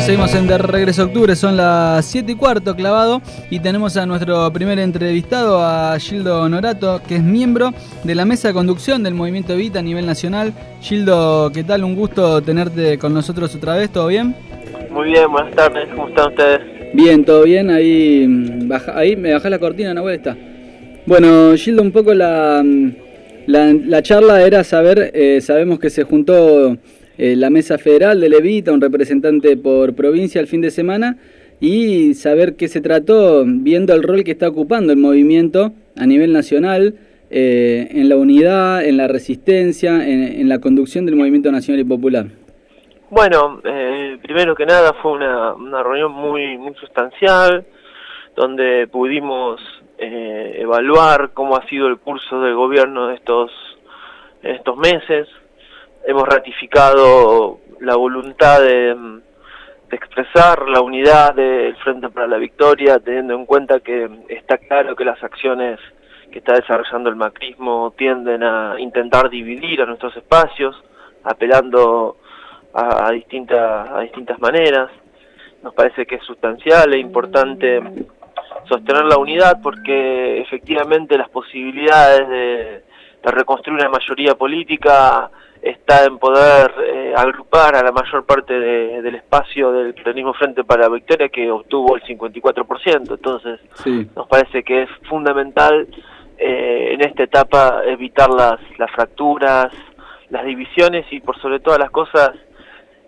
seguimos en De Regreso a Octubre, son las 7:15 clavado y tenemos a nuestro primer entrevistado, a Gildo Honorato, que es miembro de la mesa de conducción del Movimiento Evita a nivel nacional. Gildo, ¿qué tal? Un gusto tenerte con nosotros otra vez, ¿todo bien? Muy bien, buenas tardes, ¿cómo están ustedes? Bien, todo bien, ahí me bajás la cortina, Nahuel, está. Bueno, Gildo, un poco la charla era saber, sabemos que se juntó la mesa federal de Evita, un representante por provincia el fin de semana, y saber qué se trató viendo el rol que está ocupando el movimiento a nivel nacional, en la unidad, en la resistencia, en la conducción del movimiento nacional y popular. Bueno, primero que nada fue una reunión muy sustancial, donde pudimos evaluar cómo ha sido el curso del gobierno de estos meses. Hemos ratificado la voluntad de expresar la unidad del Frente para la Victoria, teniendo en cuenta que está claro que las acciones que está desarrollando el macrismo tienden a intentar dividir a nuestros espacios, apelando a distintas maneras. Nos parece que es sustancial e importante sostener la unidad porque efectivamente las posibilidades de reconstruir una mayoría política está en poder agrupar a la mayor parte del espacio del peronismo Frente para la Victoria, que obtuvo el 54%. Entonces, sí, nos parece que es fundamental en esta etapa evitar las fracturas, las divisiones y por sobre todas las cosas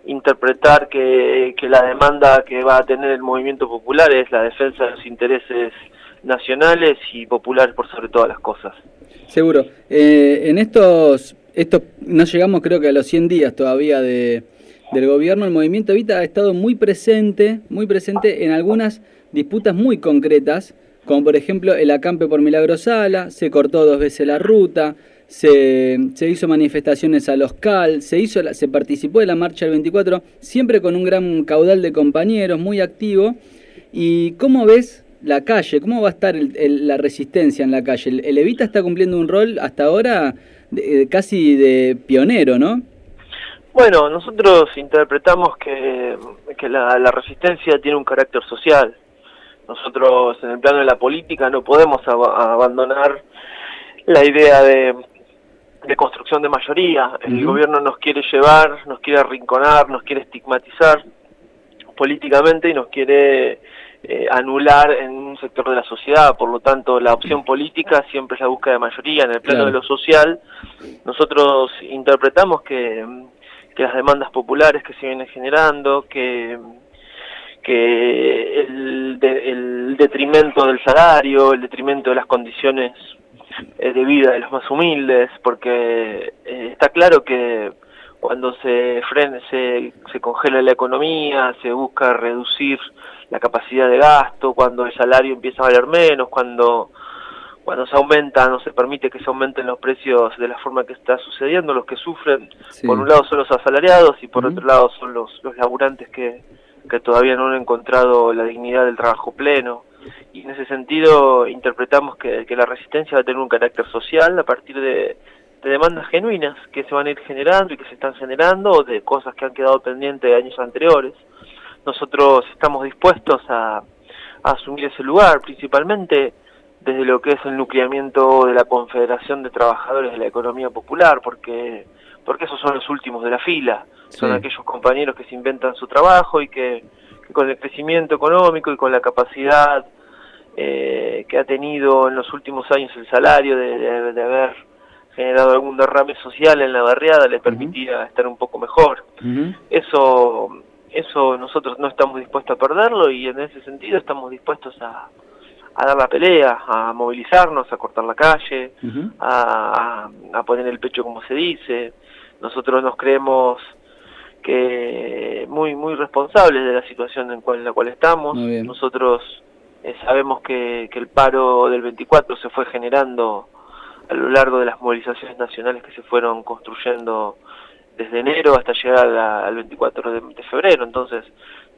interpretar que la demanda que va a tener el movimiento popular es la defensa de los intereses nacionales y populares por sobre todas las cosas. Seguro. En estos no llegamos creo que a los 100 días todavía del gobierno. El movimiento Evita ha estado muy presente en algunas disputas muy concretas, como por ejemplo el acampe por Milagro Sala, se cortó 2 veces la ruta, se hizo manifestaciones a los CAL, se participó de la marcha del 24, siempre con un gran caudal de compañeros, muy activo. ¿Y cómo ves la calle? ¿Cómo va a estar la resistencia en la calle? El Evita está cumpliendo un rol hasta ahora casi de pionero, ¿no? Bueno, nosotros interpretamos que la resistencia tiene un carácter social. Nosotros en el plano de la política no podemos abandonar la idea de construcción de mayoría. El gobierno nos quiere llevar, nos quiere arrinconar, nos quiere estigmatizar políticamente y nos quiere anular en un sector de la sociedad. Por lo tanto, la opción política siempre es la búsqueda de mayoría. En el plano de lo social, nosotros interpretamos que las demandas populares que se vienen generando, que el detrimento del salario, el detrimento de las condiciones de vida de los más humildes, porque está claro que cuando se congela la economía, se busca reducir la capacidad de gasto, cuando el salario empieza a valer menos, cuando se aumenta, no se permite que se aumenten los precios de la forma que está sucediendo, los que sufren, sí, por un lado son los asalariados y por otro lado son los laburantes que todavía no han encontrado la dignidad del trabajo pleno. Y en ese sentido interpretamos que la resistencia va a tener un carácter social a partir de demandas genuinas que se van a ir generando y que se están generando, o de cosas que han quedado pendientes de años anteriores. Nosotros estamos dispuestos a asumir ese lugar, principalmente desde lo que es el nucleamiento de la Confederación de Trabajadores de la Economía Popular, porque esos son los últimos de la fila, son aquellos compañeros que se inventan su trabajo y que con el crecimiento económico y con la capacidad que ha tenido en los últimos años el salario de haber generado algún derrame social en la barriada le permitía estar un poco mejor. Eso nosotros no estamos dispuestos a perderlo y en ese sentido estamos dispuestos a dar la pelea, a movilizarnos, a cortar la calle, a poner el pecho como se dice. Nosotros nos creemos que muy responsables de la situación en la cual estamos. Nosotros sabemos que el paro del 24 se fue generando a lo largo de las movilizaciones nacionales que se fueron construyendo desde enero hasta llegar al 24 de febrero. Entonces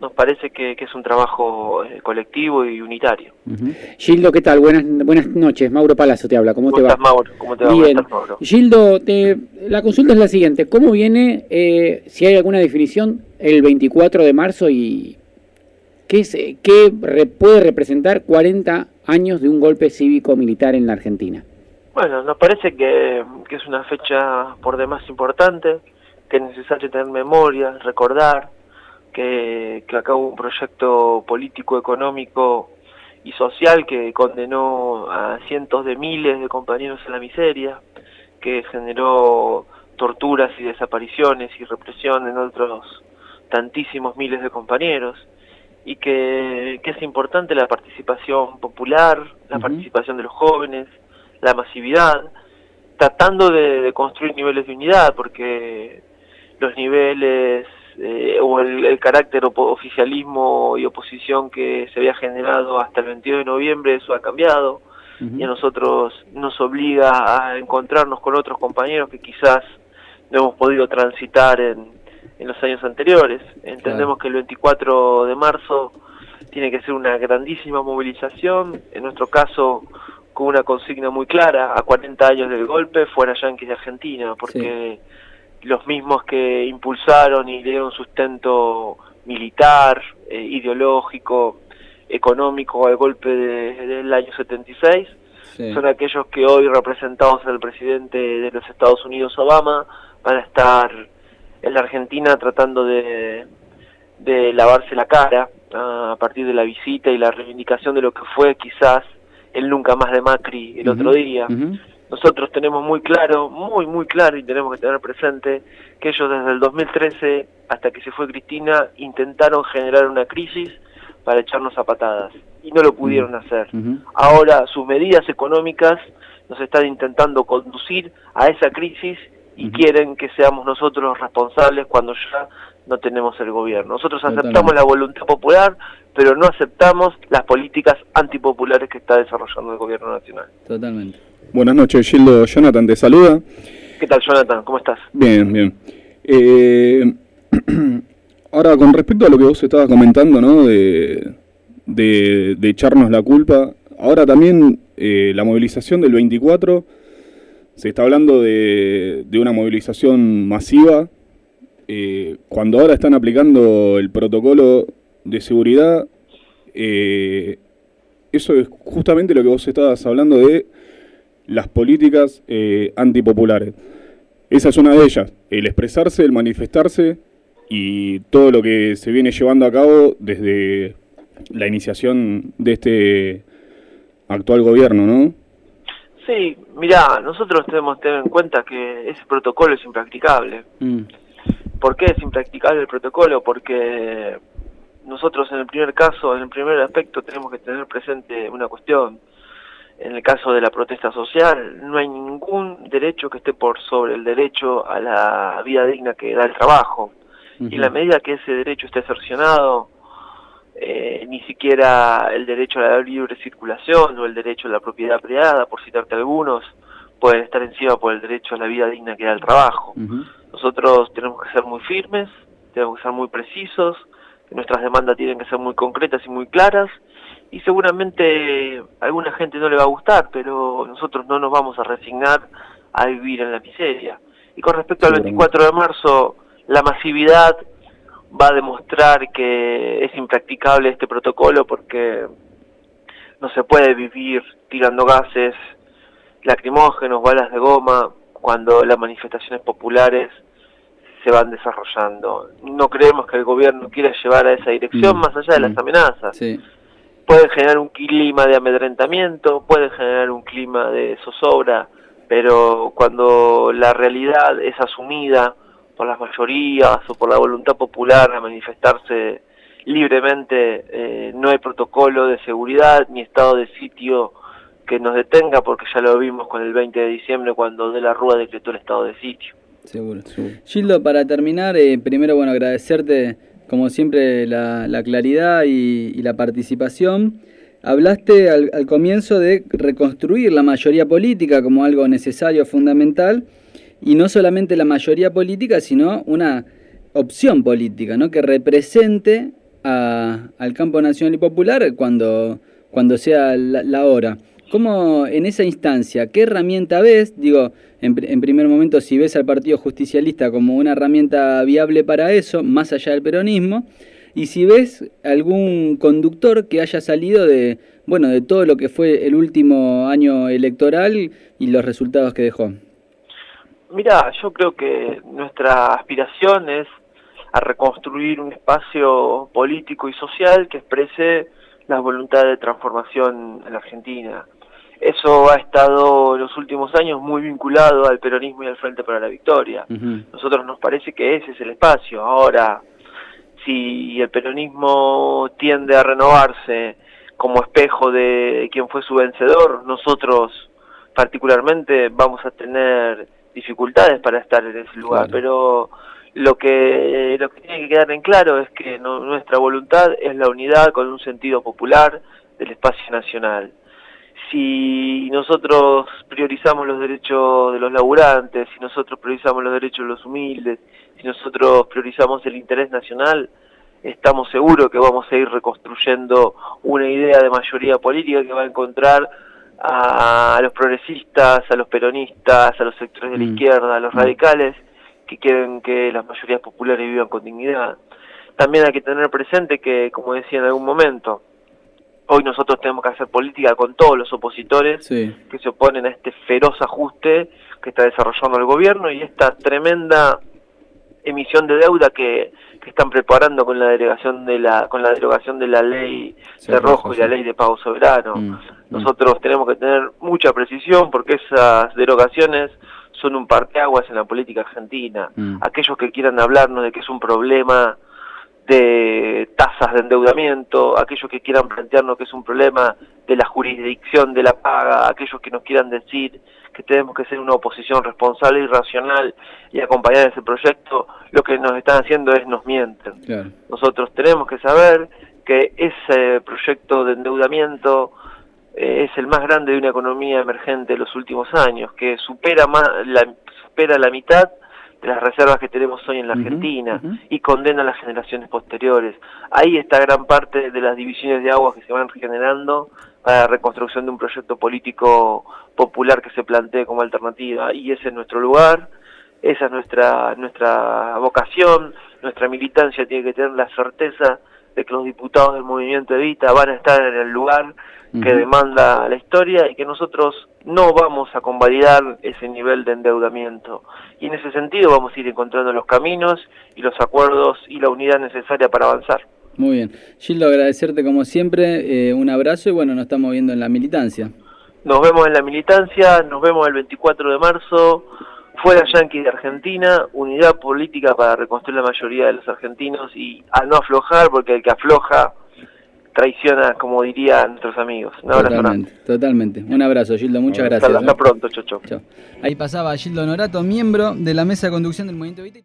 nos parece que es un trabajo colectivo y unitario. Gildo, ¿qué tal? Buenas noches. Mauro Palazzo te habla. ¿Cómo te va? ¿Cómo estás, Mauro? ¿Cómo te va? Bien. ¿Cómo estás, Mauro? Gildo, la consulta es la siguiente. ¿Cómo viene, si hay alguna definición, el 24 de marzo y qué puede representar 40 años de un golpe cívico-militar en la Argentina. Bueno, nos parece que es una fecha por demás importante, que es necesario tener memoria, recordar que acá hubo un proyecto político, económico y social que condenó a cientos de miles de compañeros a la miseria, que generó torturas y desapariciones y represión en otros tantísimos miles de compañeros, y que es importante la participación popular, la participación de los jóvenes, la masividad, tratando de construir niveles de unidad, porque los niveles o el carácter oficialismo y oposición que se había generado hasta el 22 de noviembre, eso ha cambiado, y a nosotros nos obliga a encontrarnos con otros compañeros que quizás no hemos podido transitar en los años anteriores. Entendemos que el 24 de marzo tiene que ser una grandísima movilización, en nuestro caso con una consigna muy clara: a 40 años del golpe, fuera yanquis de Argentina, porque los mismos que impulsaron y le dieron sustento militar, ideológico, económico al golpe del año 76, son aquellos que hoy, representados al presidente de los Estados Unidos, Obama, van a estar en la Argentina tratando de lavarse la cara a partir de la visita y la reivindicación de lo que fue quizás el nunca más de Macri el otro día. Nosotros tenemos muy claro, muy claro, y tenemos que tener presente que ellos desde el 2013 hasta que se fue Cristina intentaron generar una crisis para echarnos a patadas y no lo pudieron hacer. Ahora sus medidas económicas nos están intentando conducir a esa crisis y quieren que seamos nosotros los responsables cuando ya no tenemos el gobierno. Nosotros aceptamos la voluntad popular, pero no aceptamos las políticas antipopulares que está desarrollando el gobierno nacional. Totalmente. Buenas noches, Gildo. Jonathan te saluda. ¿Qué tal, Jonathan? ¿Cómo estás? Bien, bien. Ahora, con respecto a lo que vos estabas comentando, ¿no? De echarnos la culpa, ahora también la movilización del 24, se está hablando de una movilización masiva, cuando ahora están aplicando el protocolo de seguridad. Eso es justamente lo que vos estabas hablando de las políticas antipopulares. Esa es una de ellas, el expresarse, el manifestarse y todo lo que se viene llevando a cabo desde la iniciación de este actual gobierno, ¿no? Sí, mirá, nosotros debemos tener en cuenta que ese protocolo es impracticable. ¿Por qué es impracticable el protocolo? Porque nosotros en el primer caso, en el primer aspecto, tenemos que tener presente una cuestión. En el caso de la protesta social, no hay ningún derecho que esté por sobre el derecho a la vida digna que da el trabajo. Y en la medida que ese derecho esté cercenado, ni siquiera el derecho a la libre circulación o el derecho a la propiedad privada, por citarte algunos, pueden estar encima por el derecho a la vida digna que da el trabajo. Nosotros tenemos que ser muy firmes, tenemos que ser muy precisos, nuestras demandas tienen que ser muy concretas y muy claras, y seguramente a alguna gente no le va a gustar, pero nosotros no nos vamos a resignar a vivir en la miseria. Y con respecto al 24 de marzo, la masividad va a demostrar que es impracticable este protocolo, porque no se puede vivir tirando gases lacrimógenos, balas de goma, cuando las manifestaciones populares se van desarrollando. No creemos que el gobierno quiera llevar a esa dirección, más allá de las amenazas. Pueden generar un clima de amedrentamiento, pueden generar un clima de zozobra, pero cuando la realidad es asumida por las mayorías o por la voluntad popular a manifestarse libremente, no hay protocolo de seguridad ni estado de sitio que nos detenga, porque ya lo vimos con el 20 de diciembre cuando De la Rúa decretó el estado de sitio. Seguro. Gildo, para terminar, primero, bueno, agradecerte como siempre la claridad y la participación. Hablaste al comienzo de reconstruir la mayoría política como algo necesario, fundamental, y no solamente la mayoría política, sino una opción política, ¿no? Que represente al campo nacional y popular cuando sea la hora. ¿Cómo en esa instancia, qué herramienta ves? Digo, en primer momento, si ves al Partido Justicialista como una herramienta viable para eso, más allá del peronismo, y si ves algún conductor que haya salido de, bueno, de todo lo que fue el último año electoral y los resultados que dejó. Mira, yo creo que nuestra aspiración es a reconstruir un espacio político y social que exprese la voluntad de transformación en la Argentina. Eso ha estado en los últimos años muy vinculado al peronismo y al Frente para la Victoria. Nosotros nos parece que ese es el espacio. Ahora, si el peronismo tiende a renovarse como espejo de quien fue su vencedor, nosotros particularmente vamos a tener dificultades para estar en ese lugar, claro. Pero lo que tiene que quedar en claro es que nuestra voluntad es la unidad con un sentido popular del espacio nacional. Si nosotros priorizamos los derechos de los laburantes, si nosotros priorizamos los derechos de los humildes, si nosotros priorizamos el interés nacional, estamos seguros que vamos a ir reconstruyendo una idea de mayoría política que va a encontrar a los progresistas, a los peronistas, a los sectores de la izquierda, a los radicales, que quieren que las mayorías populares vivan con dignidad. También hay que tener presente que, como decía en algún momento, hoy nosotros tenemos que hacer política con todos los opositores que se oponen a este feroz ajuste que está desarrollando el gobierno y esta tremenda emisión de deuda que están preparando con la derogación de la ley de Rojo y la ley de pago soberano. Nosotros tenemos que tener mucha precisión porque esas derogaciones son un parteaguas en la política argentina. Aquellos que quieran hablarnos de que es un problema de tasas de endeudamiento, aquellos que quieran plantearnos que es un problema de la jurisdicción de la paga, aquellos que nos quieran decir que tenemos que ser una oposición responsable y racional y acompañar ese proyecto, lo que nos están haciendo es nos mienten. Claro. Nosotros tenemos que saber que ese proyecto de endeudamiento es el más grande de una economía emergente de los últimos años, que supera la mitad de las reservas que tenemos hoy en la Argentina y condena a las generaciones posteriores. Ahí está gran parte de las divisiones de aguas que se van generando para la reconstrucción de un proyecto político popular que se plantee como alternativa, y ese es nuestro lugar, esa es nuestra vocación, nuestra militancia tiene que tener la certeza de que los diputados del Movimiento Evita van a estar en el lugar que demanda la historia y que nosotros no vamos a convalidar ese nivel de endeudamiento. Y en ese sentido vamos a ir encontrando los caminos y los acuerdos y la unidad necesaria para avanzar. Muy bien. Gildo, agradecerte como siempre, un abrazo y bueno, nos estamos viendo en la militancia. Nos vemos en la militancia, nos vemos el 24 de marzo, fuera Yanquis de Argentina, unidad política para reconstruir la mayoría de los argentinos y a no aflojar, porque el que afloja traiciona, como dirían nuestros amigos. Un abrazo. Totalmente. Un abrazo, Gildo, muchas gracias. Hasta pronto, chau. Ahí pasaba Gildo Norato, miembro de la mesa de conducción del Movimiento Evita.